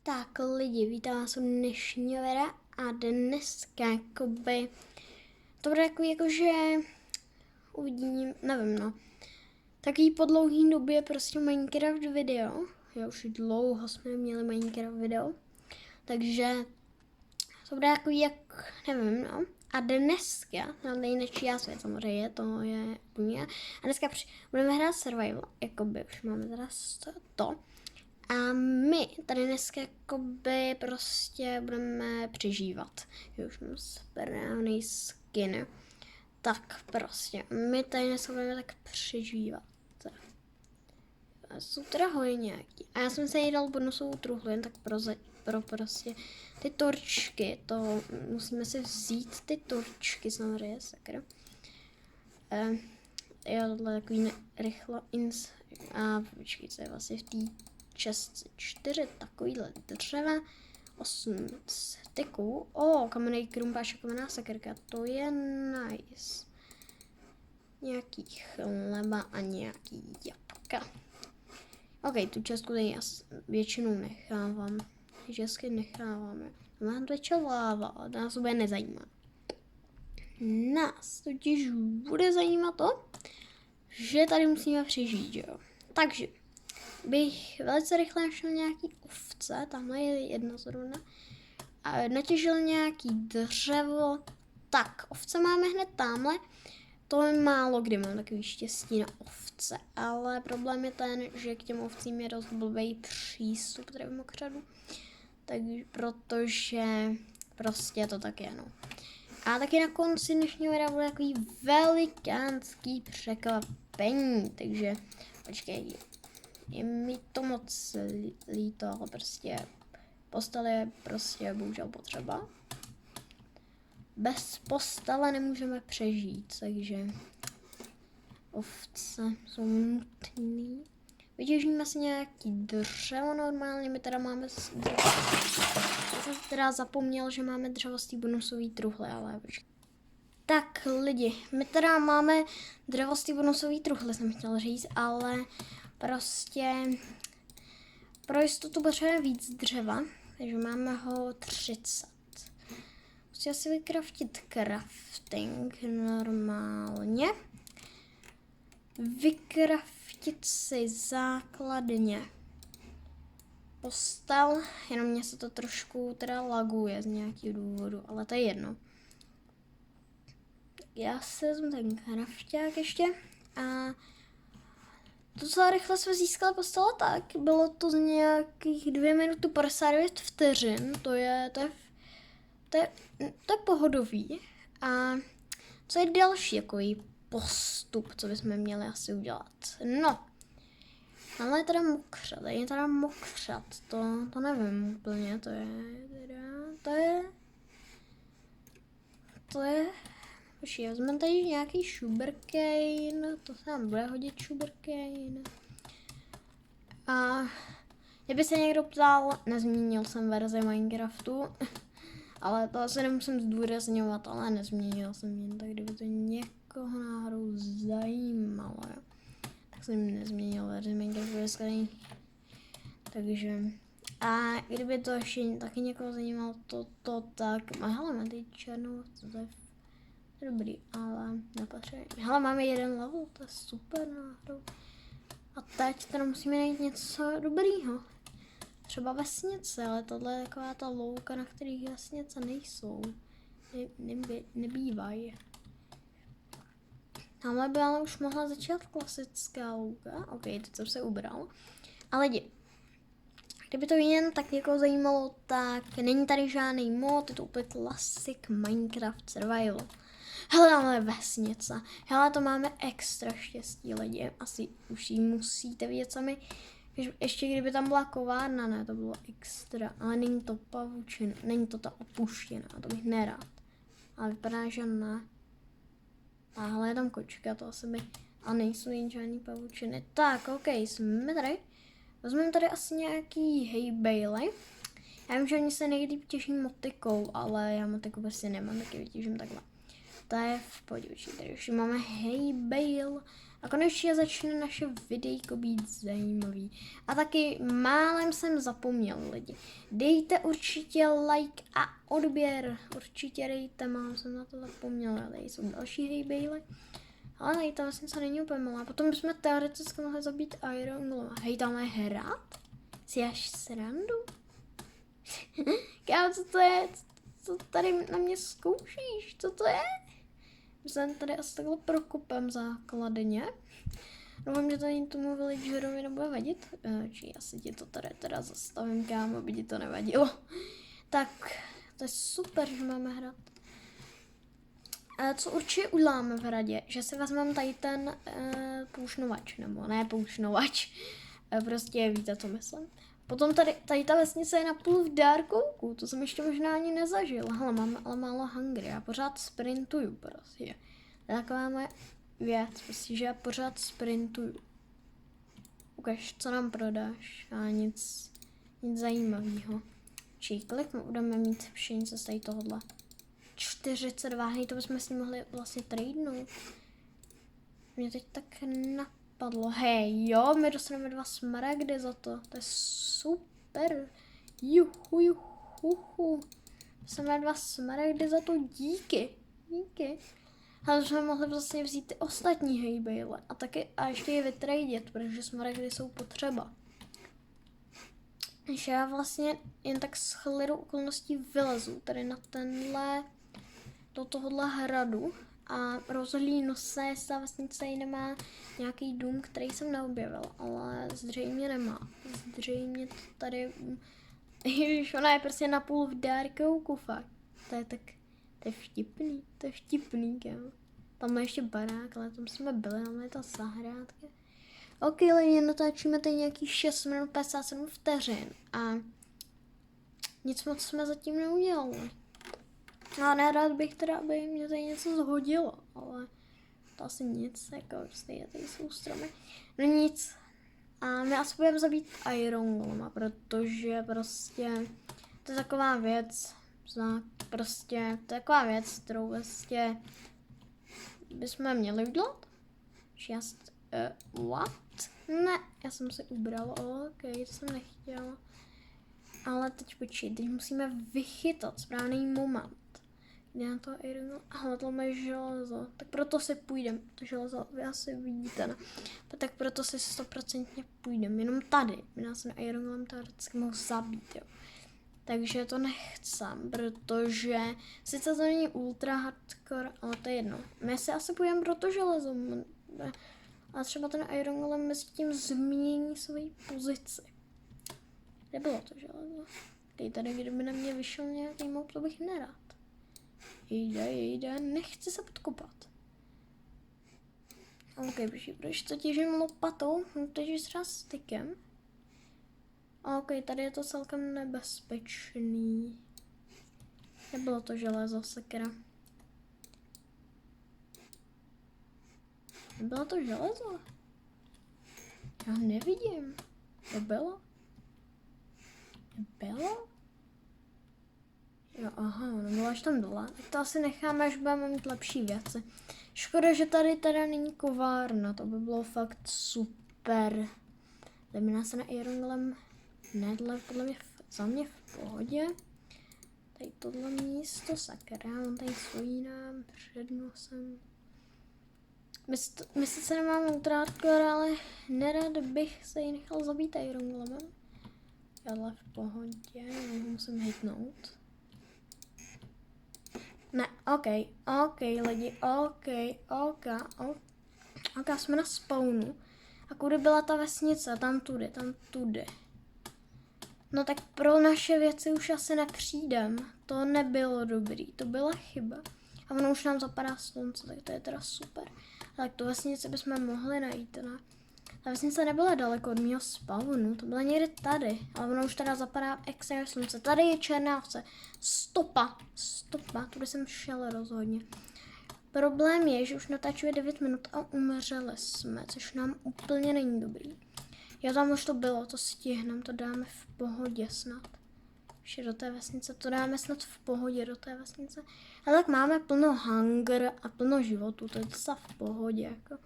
Tak lidi, vítám vás u dnešního videa a dneska jakoby to bude takový jakože uvidím, nevím no, takový po dlouhý době prostě Minecraft video, jo, už dlouho jsme měli Minecraft video, takže to bude takový jak, nevím no, a dneska, na nejnečí svět samozřejmě, to je úplně, a dneska budeme hrát survival, jakoby už máme teda to. A my tady dneska jakoby prostě budeme přežívat. Já už mám správný skin. Tak prostě, my tady dneska budeme tak přežívat. Jsou teda hoje nějaký. A já jsem se jí dal bonusovou truhlu, jen tak pro prostě ty torčky. To musíme si vzít ty torčky, samozřejmě, sakra. Jo, tohle takový rychlo a počkej, co je vlastně v té částce 4 takovýhle dřeva, 8 styků. Kamenný krumpáč a kamenná sekerka, to je nice. Nějaký chleba a nějaký jabka. Ok, tu částku tady já většinou nechávám. Ty částky necháváme. Mám to čeláva, ale to nás vůbec nezajímá. Nás totiž bude zajímat to, že tady musíme přežít, jo. Takže bych velice rychle našel nějaký ovce, tamhle je jedna zrovna, a natěžil nějaký dřevo. Tak, ovce máme hned tamhle, to je málo kdy mám takový štěstí na ovce, ale problém je ten, že k těm ovcím je dost blbý přístup tady v mokřadu, takže protože prostě to tak je, no. A taky na konci dnešního videa bude takový velikánský překvapení, takže počkej. Je mi to moc líto, ale prostě postel je prostě bohužel potřeba. Bez postele nemůžeme přežít, takže ovce jsou nutný. Vytěžíme si nějaký dřevo normálně, my teda máme dřevo. Já jsem teda zapomněl, že máme dřevo z té bonusové truhle, ale počkej. Tak lidi, my teda máme dřevo z té bonusové truhle, jsem chtěl říct, ale prostě pro jistotu potřebujeme víc dřeva, takže máme ho 30. Musím si vykraftit crafting normálně. Vykraftit si základně postel, jenom mě se to trošku teda laguje z nějakého důvodu, ale to je jedno. Já si vezmu ten crafták ještě a docela rychle jsme získali postele, tak bylo to z nějakých 2 minuty 59 vteřin, to je pohodový. A co je další takový postup, co bychom měli asi udělat? No, ale je teda mokřat, to nevím úplně, to je, počkej, vezmeme tady nějaký sugarcane, to se nám bude hodit sugarcane. A kdyby se někdo ptal, nezměnil jsem verzi Minecraftu, ale to asi nemusím zdůrazňovat, ale nezměnil jsem jen tak, kdyby to někoho náhodou zajímalo, jo. Tak jsem nezměnil verzi Minecraftu, takže a kdyby to ještě taky někoho zajímalo, tak, hele, mám tady černou, to je dobrý, ale nepatří. Hele, máme 1 level, to je super náhodou. A teď teda musíme najít něco dobrýho. Třeba vesnice, ale tohle je taková ta louka, na kterých vesnice nejsou. Nebývají. Tamhle by ale už mohla začít klasická louka. Ok, teď jsem se ubral. Ale kdyby to jen tak někoho zajímalo, tak není tady žádný mod, je to úplně classic Minecraft Survival. Hele, tamhle vesnice. Hele, to máme extra štěstí lidi. Asi už ji musíte vidět sami. Ještě kdyby tam byla kovárna, ne, to bylo extra. Ale není to pavučina, není to ta opuštěná, to bych nerád. Ale vypadá, že ne. Tahle je tam kočka, to asi by... A nejsou jen žádný pavučiny. Tak, ok, jsme tady. Vezmeme tady asi nějaký hay bale. Já vím, že oni se nejlíp těží motikou, ale já motiku prostě nemám, taky vytěžím takhle. To je v pohodě, tady už máme hay bale A konečně začne naše videjko být zajímavý. A taky málem jsem zapomněl lidi. Dejte určitě like a odběr. Určitě dejte, málem jsem na to zapomněl. Tady jsou další hejbejly. Ale tady ta vesnice není úplně malá. Potom bychom teoreticky mohli zabít Iron Golema. Hej, tam je hrát? Si až srandu? Kámo, co to je? Co tady na mě zkoušíš? Co to je? Jsem tady asi takhle prokopem základně. Doufám, že tady tomu villagerovi nebude vadit. Či asi ti to tady teda zastavím, kámo, aby ti to nevadilo. Tak, to je super, že máme hrát. Co určitě uděláme v hradě, že si vezmeme tady ten poušnovač, nebo ne poušnovač, prostě víte, co myslím. Potom tady ta vesnice je napůl v dárkouku, to jsem ještě možná ani nezažil. Hele, mám ale málo hungry, já pořád sprintuju prostě. To je taková moje věc, prostě, že já pořád sprintuju. Ukaž, co nám prodáš, a nic zajímavého. Či kolik budeme mít pšenice z tady tohohle? 42, hej, to bychom s ním mohli vlastně tradenout. Mě teď tak napadlo, hej, jo, my dostaneme 2 smaragdy za to je super. Juhu. Dostaneme 2 smaragdy za to, díky. Ale jsme mohli vlastně vzít ty ostatní hejbejle a ještě je vytradět, protože smaragdy jsou potřeba. Že já vlastně jen tak s chvilou okolností vylezu tady na do tohohle hradu a rozhlídnu se, jestli ta vesnice nemá nějaký dům, který jsem neobjevil, ale zřejmě nemá. Zřejmě to tady, když ona je prostě napůl v dárkouku, fakt. To je vtipný, kámo. Tam je ještě barák, ale tam jsme byli, tam je ta zahrádka. Ok, lidi, natáčíme tady nějakých 6 minut 57 vteřin a nic moc jsme zatím neudělali. No, nerad bych teda, aby mě tady něco zhodilo, ale to asi nic, jako prostě tady jsou stromy. No nic. A my asi budeme zabít Iron Golema, protože prostě to je taková věc, kterou prostě bychom měli udělat. What? Ne, já jsem se ubral, ok, to jsem nechtěla. Ale teď počkej, teď musíme vychytat správný moment. Jde na to Iron Golem, ale to má železo, tak proto si půjdeme, to železo vy asi vidíte, ne? Tak proto si 100% půjdeme, jenom tady, my nás na Iron Golem teoreticky mohl zabít, jo. Takže to nechcem, protože sice to není ultra hardcore, ale to je jedno. My si asi půjdeme pro to železo, a třeba ten Iron Golem mezi tím změní svoji pozici. Kde bylo to železo? Tady, kdyby na mě vyšel nějaký mob, to bych nerád. Jde, nechci se podkopat. Ok, proč to těžím lopatou? Takže třeba stykem. Ok, tady je to celkem nebezpečný. Nebylo to železo, sakra. Nebylo to železo? Já nevidím. To bylo? Nebylo? Jo, aha, ono bylo až tam dole. Tak to asi necháme, až budeme mít lepší věci. Škoda, že tady teda není kovárna, to by bylo fakt super. Jdeme se na Iron Golem. Ne, tohle podle mě za mě v pohodě. Tady tohle místo, sakra, mám tady svojí nám před nosem. My sice nemáme ultrahardcore, ale nerad bych se jí nechal zabít Iron Golemem. Jadle v pohodě, musím hitnout. Ne, ok, lidi, ok, jsme na spawnu. A kudy byla ta vesnice? Tam tudy. No tak pro naše věci už asi nepřijdem. To nebylo dobrý, to byla chyba. A ono už nám zapadá slunce, tak to je teda super. Tak tu vesnici bychom mohli najít, ne? Ta vesnice nebyla daleko od mého spawnu, to byla někde tady, ale ono už teda zapadá extra slunce. Tady je černá ovce. Stopa, tudy jsem šel rozhodně. Problém je, že už natáčíme 9 minut a umřeli jsme, což nám úplně není dobrý. Jo, tam už to bylo, to stihneme, to dáme v pohodě snad. Ještě do té vesnice, to dáme snad v pohodě do té vesnice. Ale tak máme plno hunger a plno životu, to je docela v pohodě, jako.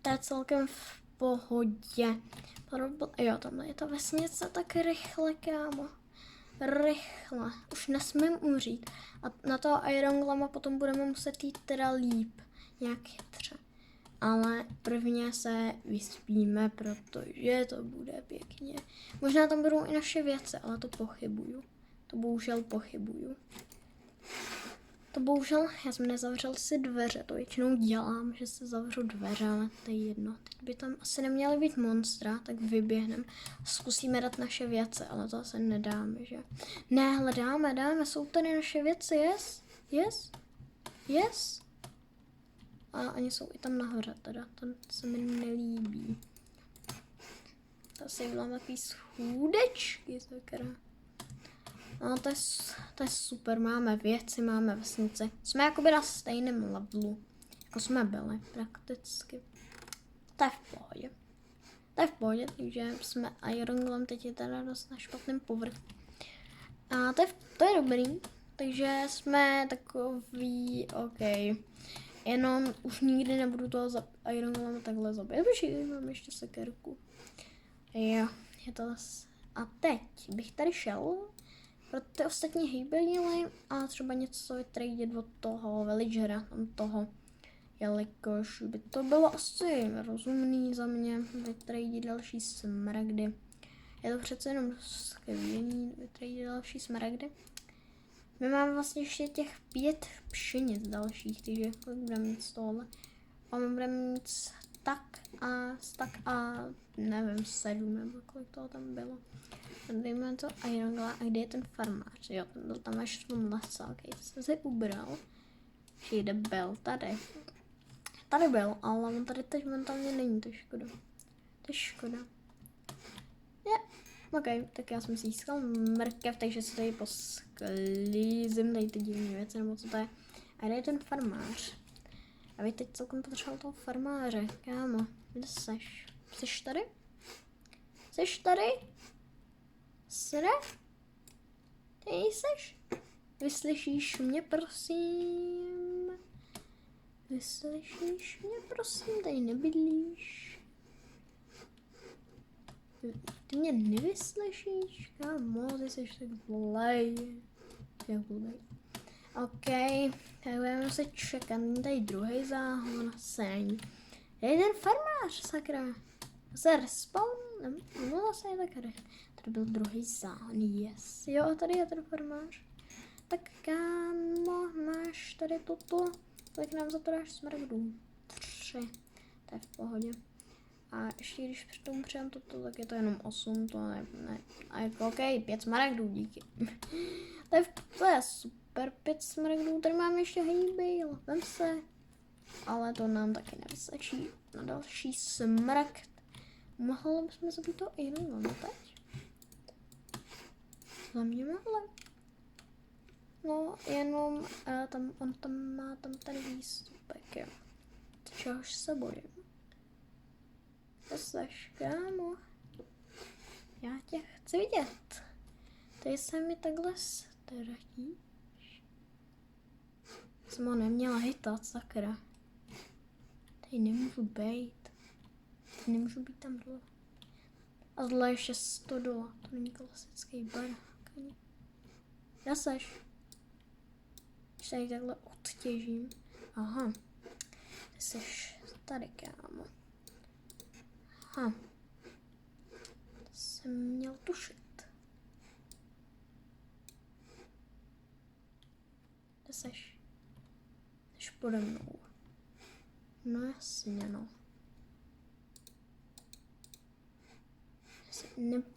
To je celkem v pohodě. Jo, tamhle je ta vesnice tak rychle, kámo. Rychle. Už nesmím umřít. A na toho Ironglama potom budeme muset jít teda líp. Nějak chytře. Ale prvně se vyspíme, protože to bude pěkně. Možná tam budou i naše věci, ale to pochybuju. To bohužel pochybuju. Já jsem nezavřel si dveře, to většinou dělám, že se zavřu dveře, ale to je jedno. Teď by tam asi neměly být monstra, tak vyběhneme. Zkusíme dát naše věci, ale to asi nedáme, že? Ne, dáme, jsou tady naše věci, yes. A oni jsou i tam nahoře teda, to se mi nelíbí. To si udělám takový schůdečky, sakra. No to je super, máme věci, máme vesnici. Jsme jakoby na stejném levelu, jako jsme byli prakticky. To je v pohodě, takže jsme Ironglam, teď je teda dost na špatném povrchu. A to je dobrý, takže jsme takový, OK. Jenom už nikdy nebudu toho Ironglama takhle zabít. Počkej, mám ještě sekerku. Jo, je to a teď bych tady šel pro ty ostatní hejbeliny a třeba něco vytradit od toho villagera, tam toho, jelikož by to bylo asi rozumný za mě vytradit další smaragdy. Je to přece jenom skvělý vytradit další smaragdy. My máme vlastně ještě těch 5 pšenic dalších, takže budeme mít z tohohle. A my budeme mít stak a nevím, 7 nebo kolik toho tam bylo. Dejme to Irongla, a kde je ten farmář? Jo, ten byl tam až v tom lese, ok, to jsem si ubral. Kde byl? Tady. Tady byl, ale on tady teď momentálně není, to je škoda. Ok, tak já jsem si získal mrkev, takže se tady posklízím, tady ty divné věci, nebo co to je. A kde je ten farmář? A vy teď celkem potřeboval toho farmáře, kámo. Kde seš? Seš tady? Sre? Ty nejseš? Vyslyšíš mě, prosím? Tady nebydlíš. Ty mě nevyslyšíš? Kámo, ty jsi tak zlej. Jak blbej. OK, tak budeme se čekat. Tady druhý záhon, seň. Je ten farmář, sakra. Se respawn? No zase je tak rychle. Tady byl druhý záhon, yes. Jo, a tady je ten farmář. Tak kámo, máš tady toto. Tak nám za to dáš smaragdů. 3. To je v pohodě. A ještě když při tomu přijám toto, tak je to jenom 8, to ne. A jako OK, 5 smaragdů, díky. to je super, 5 smaragdů, tady máme ještě hejbejl, vem se. Ale to nám taky nevystačí na další smaragd. Mohli bychom zabít to Ironglama teď? Za mě mohli. No, jenom on tam má tady výstupek, jo. Čehož se bojím. To seš, kámo. Já tě chci vidět. Ty se mi takhle ztratíš. Jsem ho neměla hitat, sakra. Tady nemůžu být. Nemůžu být tam dole. A dole ještě 100 dola. To není klasický barák. Já seš. Když tady takhle odtěžím. Aha. Ty seš tady, kámo. Aha. To jsem měl tušit. Kde seš? Seš pode mnou. No jasně, no.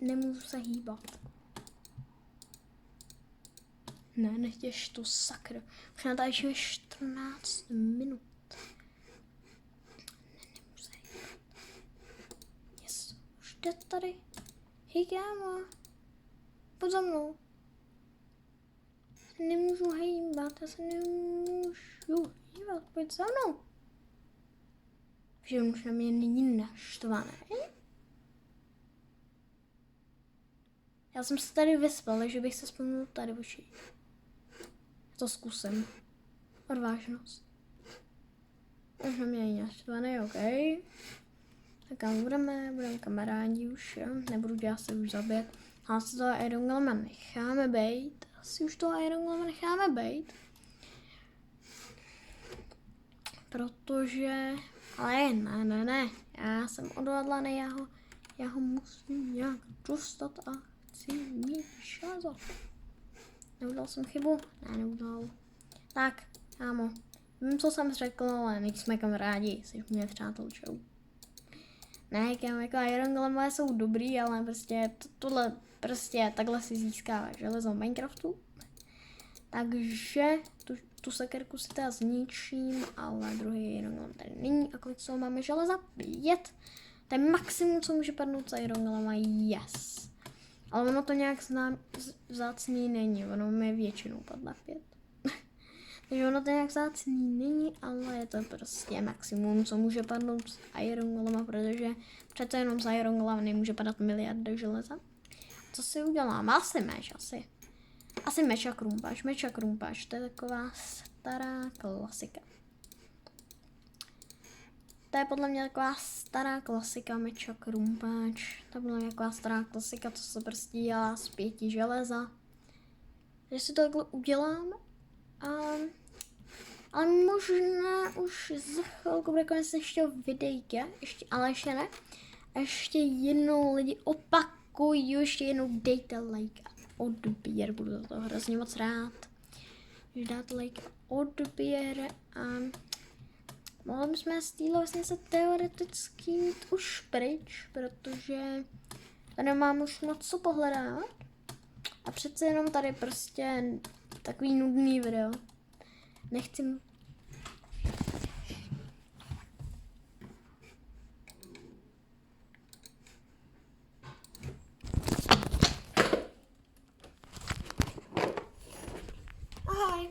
Nemůžu se hýbat. Ne, nechtěš tu, sakra. Už na tady je 14 minut. Nemůžu se hýbat. Yes, už jde tady. Hej, kámo. Pojď za mnou. Nemůžu hýbat, já se nemůžu hýbat. Pojď za mnou. Že už na mě není naštvaný. Já jsem se tady vyspal, že bych se vzpomněl tady oči. To zkusím. Odvážnost. Už na mě není naštvaný, OK. Tak kam budeme kamarádi už, jo? Nebudu dělat se už zabít. Asi toho Iron Golema necháme bejt. Protože... Ale ne. Já jsem odhodlaný, já ho musím nějak dostat a chci mít železo. Neudělal jsem chybu? Ne, neudělal. Tak, kámo. Vím, co jsem řekl, ale nejsme kamarádi, jsi mě přátel, čau. Ne, kámo, jako Iron Golemové jsou dobrý, ale prostě takhle si získává železo v Minecraftu. Takže tu sekerku si teda zničím, ale druhý Iron Golem tady není. A kolik toho máme železa? 5. To je maximum, co může padnout za Iron Golema, yes. Ale ono to nějak vzácný není, ono mi většinou padla 5. Takže ono to nějak vzácný není, ale je to prostě maximum, co může padnout z Iron Golema, protože přece jenom z Iron Golema nemůže padat miliardy železa. Co si udělám? Asi meč, asi meč a krumpáč, to je taková stará klasika. To je podle mě taková stará klasika, meč a krumpáč. To je podle mě taková stará klasika, co se prostě dělá z 5 železa. Takže si to takhle udělám. Ale možná už za chvilku bude konec ještě videjka, ale ještě ne. A ještě jednou lidi opakuju, ještě jednou dejte like a odběr, budu za to hrozně moc rád. Když dáte like a odběr a mohli bychom z téhle vesnice teoreticky jít už pryč, protože tady mám už moc co pohledávat. A přece jenom tady prostě takový nudný video. Nechci... Ahoj.